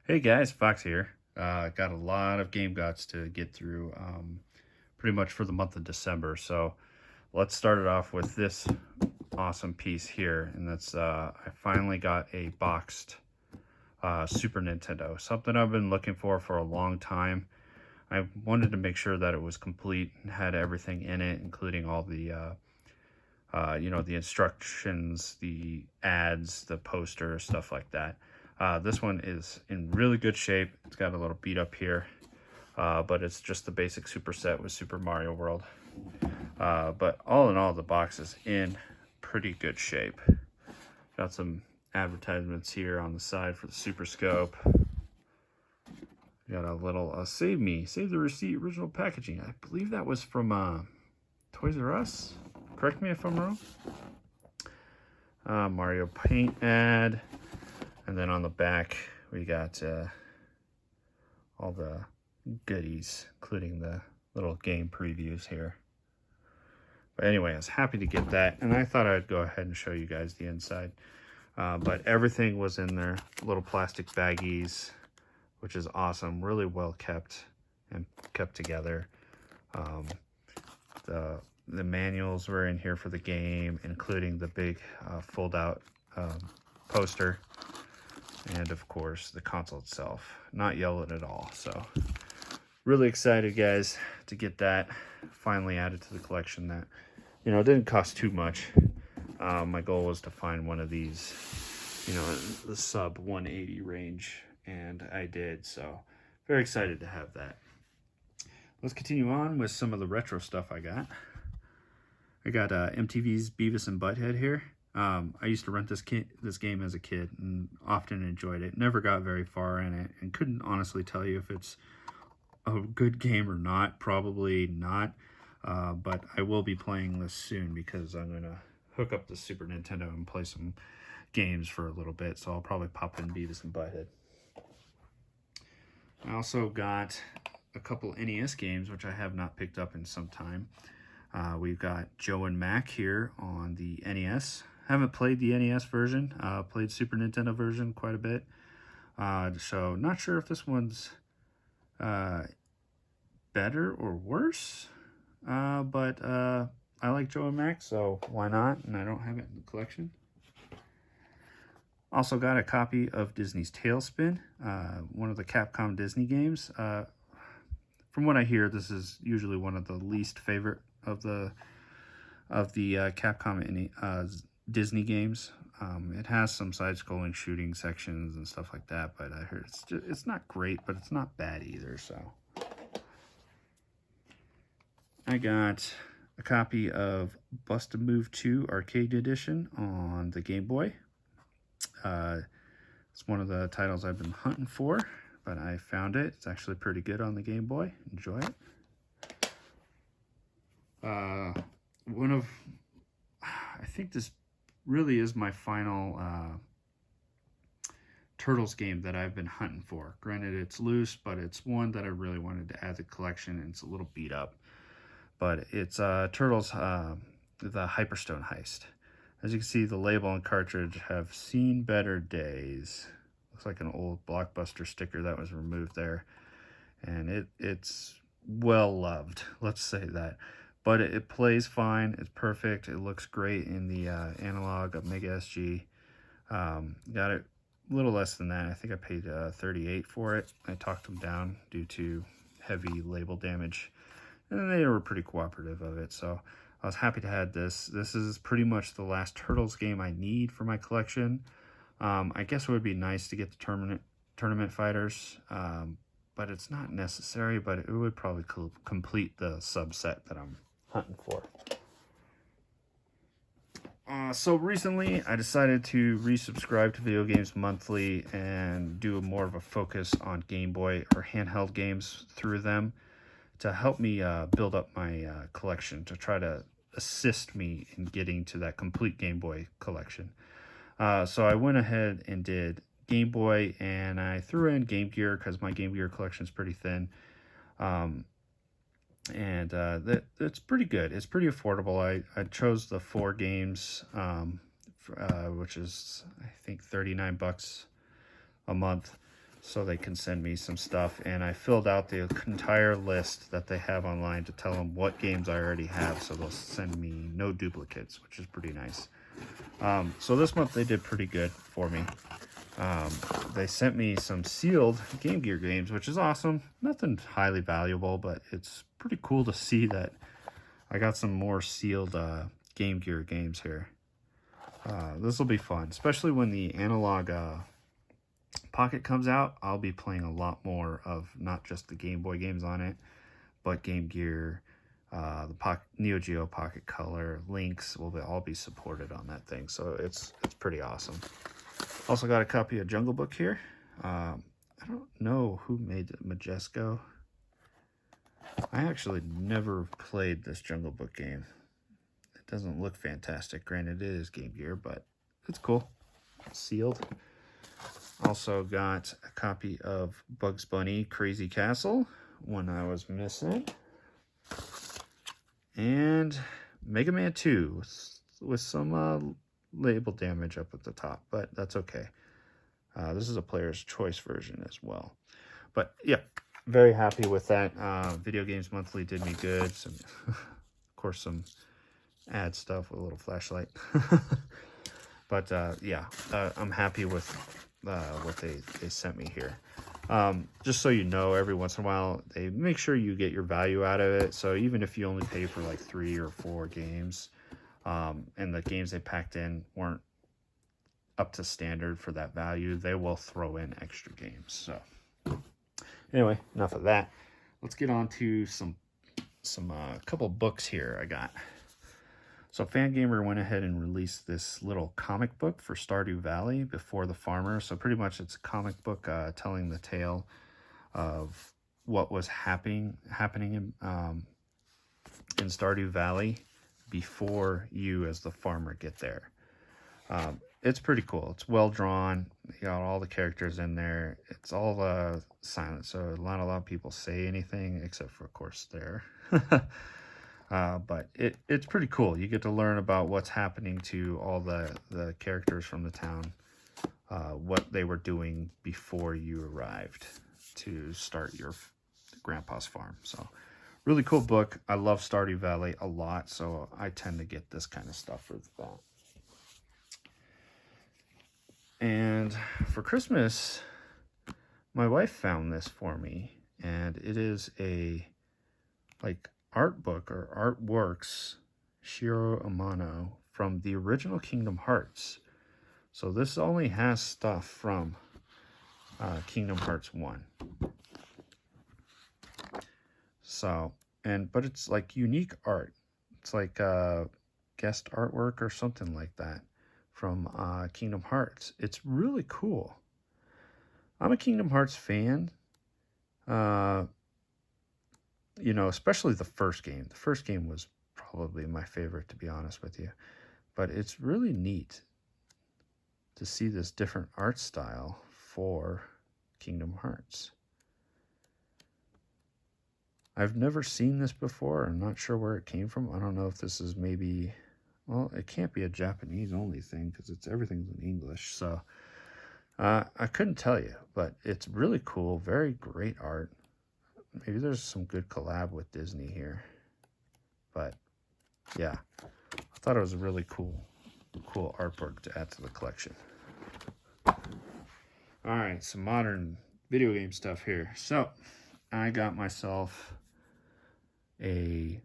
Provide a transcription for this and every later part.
Hey guys, Fox here. Got a lot of game gots to get through pretty much for the month of December. So let's start it off with this awesome piece here. And that's I finally got a boxed Super Nintendo. Something I've been looking for a long time. I wanted to make sure that it was complete and had everything in it, including all the the instructions, the ads, the poster, stuff like that. This one is in really good shape. It's got a little beat up here, but it's just the basic superset with Super Mario World. But all in all, the box is in pretty good shape. Got some advertisements here on the side for the Super Scope. Got a little save the receipt, original packaging. I believe that was from Toys R Us. Correct me if I'm wrong. Mario Paint ad. And then on the back, we got all the goodies, including the little game previews here. But anyway, I was happy to get that, and I thought I'd go ahead and show you guys the inside. But everything was in there, little plastic baggies, which is awesome, really well kept and kept together. The manuals were in here for the game, including the big fold-out poster. And of course, the console itself, not yellowed at all. So really excited, guys, to get that finally added to the collection. That, it didn't cost too much. My goal was to find one of these, the sub 180 range, and I did. So very excited to have that. Let's continue on with some of the retro stuff I got. I got MTVs Beavis and Butthead here. I used to rent this game as a kid and often enjoyed it. Never got very far in it and couldn't honestly tell you if it's a good game or not. Probably not. But I will be playing this soon because I'm going to hook up the Super Nintendo and play some games for a little bit. So I'll probably pop in Beavis and Butthead. I also got a couple NES games, which I have not picked up in some time. We've got Joe and Mac here on the NES. Haven't played the NES version. Played Super Nintendo version quite a bit. So not sure if this one's better or worse. But I like Joe and Mac, so why not? And I don't have it in the collection. Also got a copy of Disney's Tailspin, one of the Capcom Disney games. From what I hear, this is usually one of the least favorite of the Capcom Disney games. It has some side-scrolling shooting sections and stuff like that, but I heard it's not great, but it's not bad either. So I got a copy of Bust a Move 2 Arcade Edition on the Game Boy. It's one of the titles I've been hunting for, but I found it. It's actually pretty good on the Game Boy. Enjoy it. I think this really is my final Turtles game that I've been hunting for. Granted, it's loose, but it's one that I really wanted to add to the collection, and it's a little beat up. But it's Turtles, the Hyperstone Heist. As you can see, the label and cartridge have seen better days. Looks like an old Blockbuster sticker that was removed there. And it's well loved, let's say that. But it plays fine. It's perfect. It looks great in the analog of Mega SG. Got it a little less than that. I think I paid $38 for it. I talked them down due to heavy label damage. And they were pretty cooperative of it. So I was happy to have this. This is pretty much the last Turtles game I need for my collection. I guess it would be nice to get the tournament fighters. But it's not necessary. But it would probably complete the subset that I'm hunting for. So recently I decided to resubscribe to Video Games Monthly and do more of a focus on Game Boy or handheld games through them to help me build up my collection, to try to assist me in getting to that complete Game Boy collection. So I went ahead and did Game Boy, and I threw in Game Gear because my Game Gear collection is pretty thin. That's pretty good. It's pretty affordable. I chose the 4 games, which is I think $39 a month. so they can send me some stuff. And I filled out the entire list that they have online to tell them what games I already have, so they'll send me no duplicates, which is pretty nice. So this month they did pretty good for me. They sent me some sealed Game Gear games, which is awesome. Nothing highly valuable, but it's pretty cool to see that I got some more sealed Game Gear games here. This will be fun, especially when the analog Pocket comes out. I'll be playing a lot more of not just the Game Boy games on it, but Game Gear, the Neo Geo Pocket Color, Lynx will all be supported on that thing. So it's pretty awesome. Also got a copy of Jungle Book here. I don't know who made it, Majesco. I actually never played this Jungle Book game. It doesn't look fantastic. Granted, it is Game Gear, but it's cool. It's sealed. Also got a copy of Bugs Bunny Crazy Castle, one I was missing. And Mega Man 2 with some label damage up at the top, but that's okay. This is a player's choice version as well. But yeah, very happy with that. Video Games Monthly did me good. Some, of course, some ad stuff with a little flashlight. But yeah, I'm happy with what they sent me here. Just so you know, every once in a while, they make sure you get your value out of it. So even if you only pay for like 3 or 4 games, and the games they packed in weren't up to standard for that value, they will throw in extra games. So anyway, enough of that. Let's get on to some couple books here I got. So Fangamer went ahead and released this little comic book for Stardew Valley, Before the Farmer. So pretty much it's a comic book telling the tale of what was happening in Stardew Valley before you as the farmer get there. It's pretty cool. It's well drawn. You got all the characters in there. It's all silent, so not a lot of people say anything except for, of course, there. But it's pretty cool. You get to learn about what's happening to all the characters from the town, what they were doing before you arrived to start your grandpa's farm. So really cool book. I love Stardew Valley a lot, so I tend to get this kind of stuff for that. And for Christmas, my wife found this for me, and it is a art book or artworks Shiro Amano from the original Kingdom Hearts. So this only has stuff from Kingdom Hearts 1. So, but it's like unique art. It's like guest artwork or something like that from Kingdom Hearts. It's really cool. I'm a Kingdom Hearts fan. You know, especially the first game. The first game was probably my favorite, to be honest with you. But it's really neat to see this different art style for Kingdom Hearts. I've never seen this before. I'm not sure where it came from. I don't know if this is maybe... Well, it can't be a Japanese only thing because everything's in English. So I couldn't tell you, but it's really cool. Very great art. Maybe there's some good collab with Disney here. But yeah, I thought it was a really cool artwork to add to the collection. All right, some modern video game stuff here. So I got myself a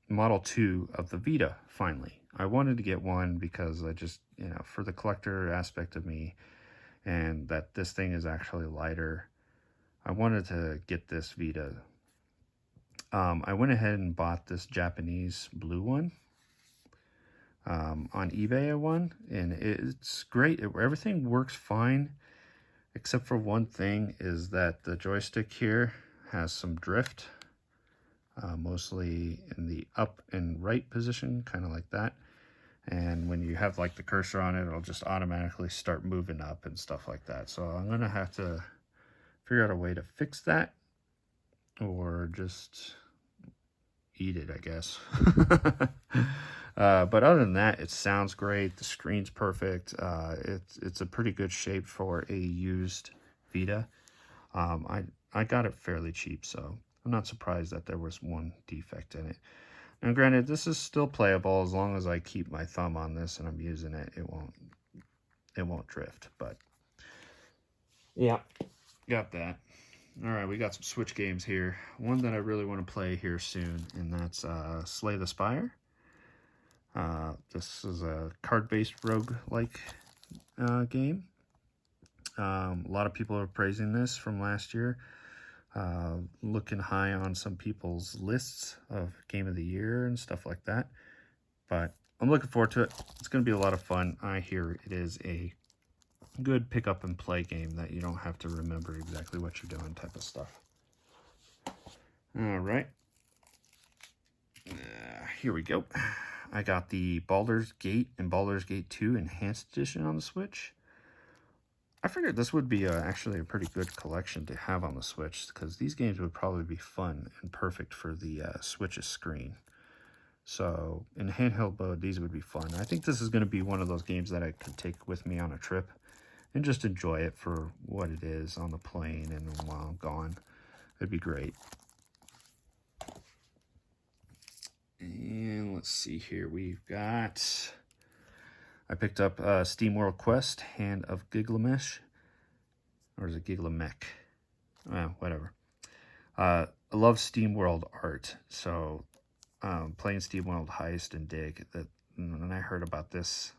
Model 2 of the Vita, finally. I wanted to get one because I just, you know, for the collector aspect of me, and that this thing is actually lighter, I wanted to get this Vita. I went ahead and bought this Japanese blue one. On eBay I won, and it's great. Everything works fine, except for one thing, is that the joystick here has some drift. Mostly in the up and right position, kind of like that. And when you have like the cursor on it, it'll just automatically start moving up and stuff like that. So I'm going to have to figure out a way to fix that, or just eat it, I guess. But other than that, it sounds great. The screen's perfect. It's a pretty good shape for a used Vita. I got it fairly cheap, so I'm not surprised that there was one defect in it. Now, granted, this is still playable as long as I keep my thumb on this and I'm using it. It won't drift. But yeah, got that. All right, we got some Switch games here. One that I really want to play here soon, and that's Slate Aspire. This is a card-based rogue-like game. A lot of people are praising this from last year. Looking high on some people's lists of Game of the Year and stuff like that. But I'm looking forward to it. It's going to be a lot of fun. I hear it is a good pick up and play game that you don't have to remember exactly what you're doing type of stuff. All right. Here we go. I got the Baldurs Gate and Baldurs Gate 2 Enhanced Edition on the Switch. I figured this would be actually a pretty good collection to have on the Switch, because these games would probably be fun and perfect for the Switch's screen. So in handheld mode, these would be fun. I think this is going to be one of those games that I could take with me on a trip and just enjoy it for what it is on the plane and while I'm gone. It'd be great. And let's see here. We've got... I picked up Steamworld Quest, Hand of Gilgamesh. Or is it Gilgamesh? Whatever. I love Steamworld Art. So playing Steamworld Heist and Dig, when I heard about this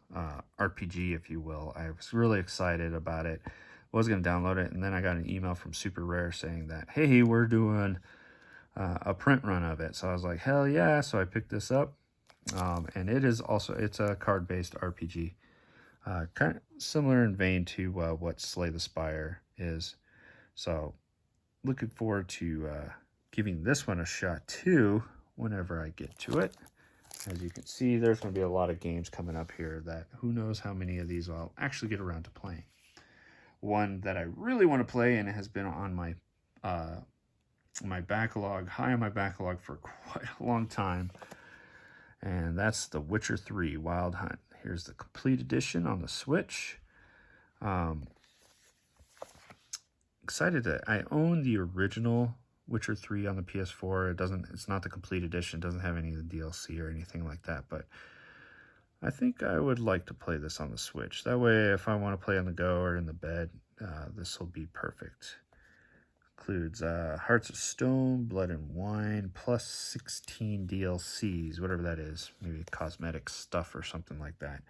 RPG, if you will, I was really excited about it. I was going to download it, and then I got an email from Super Rare saying that, hey, we're doing a print run of it. So I was like, hell yeah. So I picked this up. And it's a card-based RPG. Kind of similar in vein to what Slate Aspire is. So looking forward to giving this one a shot too whenever I get to it. As you can see, there's going to be a lot of games coming up here that who knows how many of these I'll actually get around to playing. One that I really want to play, and it has been on my my backlog, high on my backlog for quite a long time, and that's The Witcher 3 Wild Hunt. Here's the complete edition on the Switch. Excited that I own the original Witcher 3 on the PS4. It's not the complete edition. It doesn't have any of the DLC or anything like that, but I think I would like to play this on the Switch. That way, if I want to play on the go or in the bed, this will be perfect. Includes Hearts of Stone, Blood and Wine, plus 16 DLCs, whatever that is. Maybe cosmetic stuff or something like that.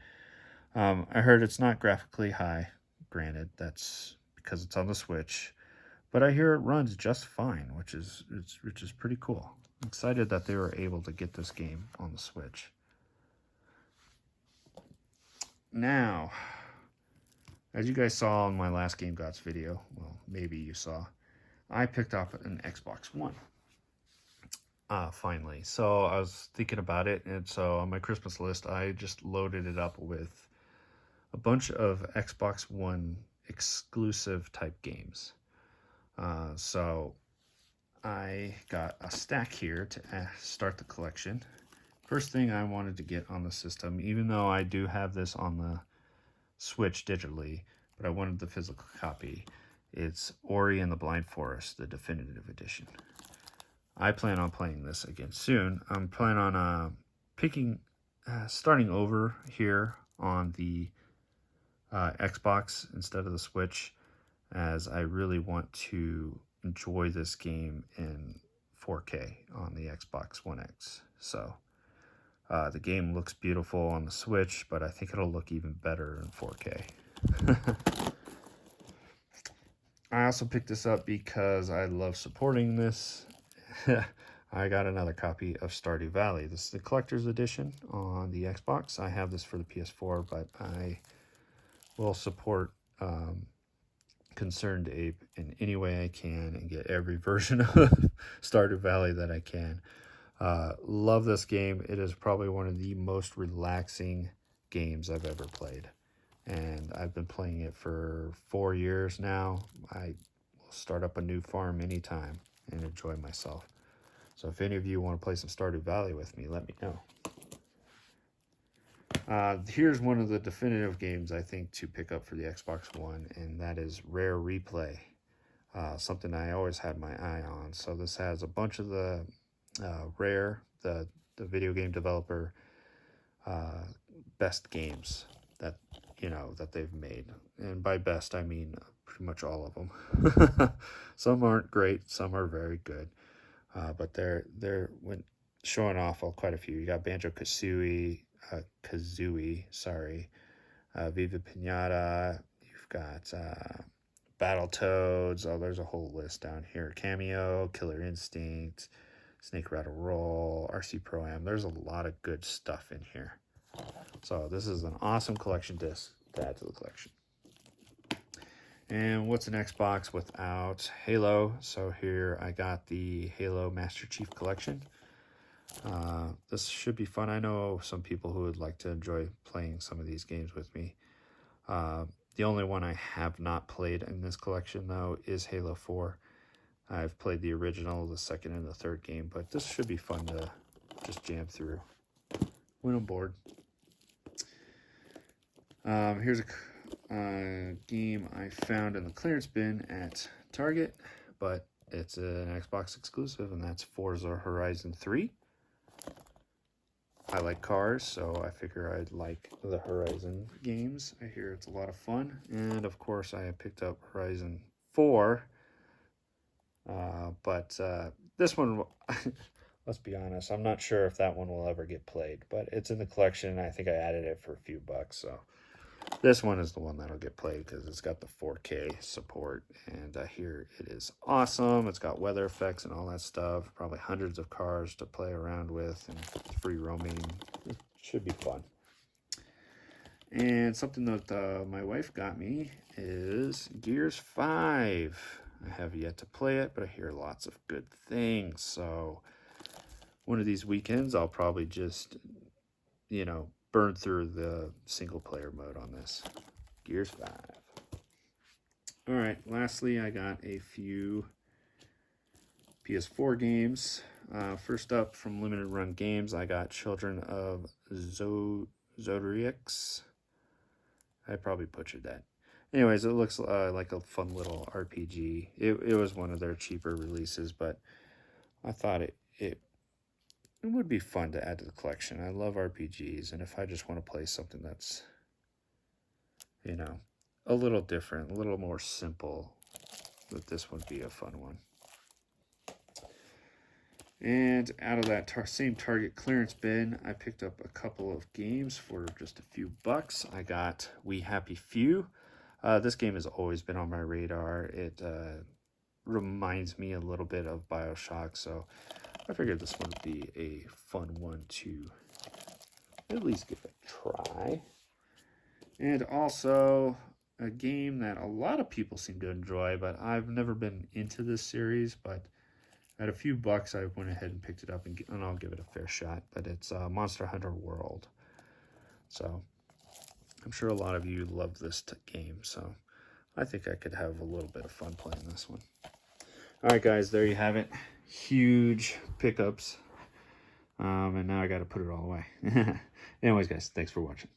I heard it's not graphically high. Granted, that's because it's on the Switch. But I hear it runs just fine, which is pretty cool. I'm excited that they were able to get this game on the Switch. Now, as you guys saw in my last Game Gods video, well, maybe you saw, I picked up an Xbox One. Finally. So I was thinking about it, and so on my Christmas list, I just loaded it up with a bunch of Xbox One exclusive type games. So I got a stack here to start the collection. First thing I wanted to get on the system, even though I do have this on the Switch digitally, but I wanted the physical copy. It's Ori and the Blind Forest, the definitive edition. I plan on playing this again soon. I'm planning on starting over here on the Xbox instead of the Switch, as I really want to enjoy this game in 4K on the Xbox One X. So the game looks beautiful on the Switch, but I think it'll look even better in 4K. I also picked this up because I love supporting this. I got another copy of Stardew Valley. This is the collector's edition on the Xbox. I have this for the PS4, but I will support Concerned Ape in any way I can and get every version of Stardew Valley that I can. Love this game. It is probably one of the most relaxing games I've ever played. And I've been playing it for 4 years now. I will start up a new farm anytime and enjoy myself. So if any of you want to play some Stardew Valley with me, let me know. Here's one of the definitive games I think to pick up for the Xbox One, and that is Rare Replay. Something I always had my eye on. So this has a bunch of the Rare, the video game developer, best games that that they've made, and by best I mean pretty much all of them. Some aren't great, some are very good, but they're when showing off quite a few. You got Banjo-Kazooie, Viva Pinata. You've got Battletoads. Oh, there's a whole list down here. Cameo, Killer Instinct, Snake Rattle Roll, RC Pro-Am. There's a lot of good stuff in here. So this is an awesome collection disc to add to the collection. And what's an Xbox without Halo? So here I got the Halo Master Chief Collection. This should be fun. I know some people who would like to enjoy playing some of these games with me. The only one I have not played in this collection, though, is Halo 4. I've played the original, the second, and the third game, but this should be fun to just jam through when I'm bored. Here's a game I found in the clearance bin at Target, but it's an Xbox exclusive, and that's Forza Horizon 3. I like cars, so I figure I'd like the Horizon games. I hear it's a lot of fun. And of course, I picked up Horizon 4. But this one, let's be honest, I'm not sure if that one will ever get played. But it's in the collection. I think I added it for a few bucks. So this one is the one that'll get played because it's got the 4K support. And I hear it is awesome. It's got weather effects and all that stuff. Probably hundreds of cars to play around with and free roaming. It should be fun. And something that my wife got me is Gears 5. I have yet to play it, but I hear lots of good things. So one of these weekends, I'll probably just, burn through the single player mode on this. Gears 5. All right, lastly, I got a few PS4 games. First up, from Limited Run Games, I got Children of Zodiacs. I probably butchered that. Anyways, it looks like a fun little RPG. It was one of their cheaper releases, but I thought it would be fun to add to the collection. I love RPGs, and if I just want to play something that's, a little different, a little more simple, that this would be a fun one. And out of that same Target clearance bin, I picked up a couple of games for just a few bucks. I got We Happy Few. This game has always been on my radar. It reminds me a little bit of BioShock, so I figured this one would be a fun one to at least give a try. And also a game that a lot of people seem to enjoy, but I've never been into this series, but at a few bucks I went ahead and picked it up, and I'll give it a fair shot. But it's Monster Hunter World. So I'm sure a lot of you love this game, so I think I could have a little bit of fun playing this one. All right, guys, there you have it. Huge pickups. And now I got to put it all away. Anyways, guys, thanks for watching.